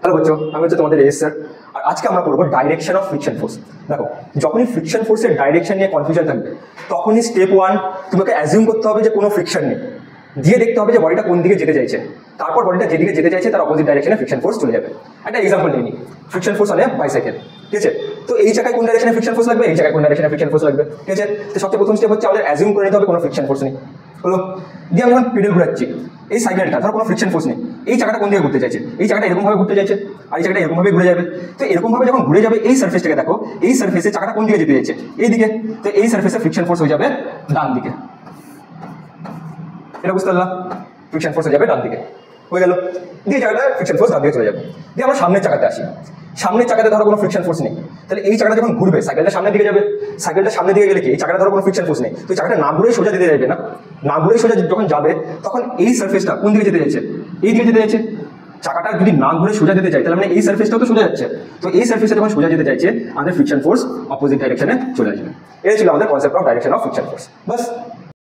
Hello Bachchon, আমি হচ্ছে তোমাদের এস স্যার। আর আজকে আমরা পড়বো ডাইরেকশন অফ ফ্রিকশন ফোর্স। দেখো, যখনই ফ্রিকশন ফোর্সের ডাইরেকশন নিয়ে কনফিউশন থাকবে তখনই স্টেপ ওয়ান তোমাকে অ্যাজিউম করতে হবে যে কোনো ফ্রিকশন নেই, দিয়ে দেখতে হবে যে বডিটা কোন দিকে যেতে চাইছে। তারপর বডিটা যেদিকে যেতে চাইছে তার অপোজিট ডাইরেকশনে ফ্রিকশন ফোর্স চলে যাবে। একটা এক্সাম্পল নিয়ে নিই, friction force on a bicycle, ঠিক আছে? তো এই জায়গায় কোন ডাইরেকশনে ফ্রিকশন ফোর্স লাগবে, এই জায়গায় কোন ডাইরেকশনে ফ্রিকশন ফোর্স লাগবে, ঠিক আছে? তো সবচেয়ে প্রথম স্টেপ হচ্ছে আমাদের অ্যাজিউম করে নিতে হবে কোনো ফ্রিকশন ফোর্স নেই, হলো। দিয়ে আমি যখন পেডেল ঘুরাচ্ছি, এই সাইকেলটা ধরো কোনো ফ্রিকশন ফোর্স নেই, এই জায়গাটা কোন দিকে ঘুরতে চাইছে, এই জায়গাটা এরকমভাবে ঘুরতে চাইছে, আর এই জায়গাটা এরকমভাবে ঘুরে যাবে। তো এরকমভাবে যখন ঘুরে যাবে এই সার্ফেসটাকে দেখো, এই সার্ফেসে চাকাটা কোন দিকে যেতে চাইছে, এই দিকে। তো এই সার্ফেসে ফ্রিকশন ফোর্স হয়ে যাবে ডান দিকে। এটা বুঝতে পারলাম, ফ্রিকশন ফোর্স হয়ে যাবে ডান দিকে, হয়ে গেল। দিয়ে জায়গাটা ফ্রিকশন ফোর্স ডান দিকে চলে যাবে। দিয়ে আমরা সামনের চাকাতে আসি, সামনের চাকাতে ধরো কোনো ফ্রিকশন ফোর্স নেই, তাহলে এই চাকাটা যখন ঘুরবে সাইকেলটা সামনের দিকে যাবে। সাইকেলটা সামনের দিকে গেলে কি, এই চাকাটা ধরো কোনো ফ্রিকশন ফোর্স নেই, তো চাকাটা না ঘুরেই সোজা দিতে যাবে না, না ঘুরেই সোজা যখন যাবে তখন এই সার্ফেসটা কোন দিকে যেতে যাচ্ছে, এই দিকে যেতে যাচ্ছে। চাকাটা যদি না ঘুরে সোজা যেতে চাই তাহলে মানে এই সার্ফেসটাও তো সোজা যাচ্ছে, তো এই সার্ফেসটা যখন সোজা যেতে চাইছে আমাদের ফ্রিকশন ফোর্স অপোজিট ডাইরেকশনে চলে আসবে। এই ছিল আমাদের concept of direction of friction force, bus.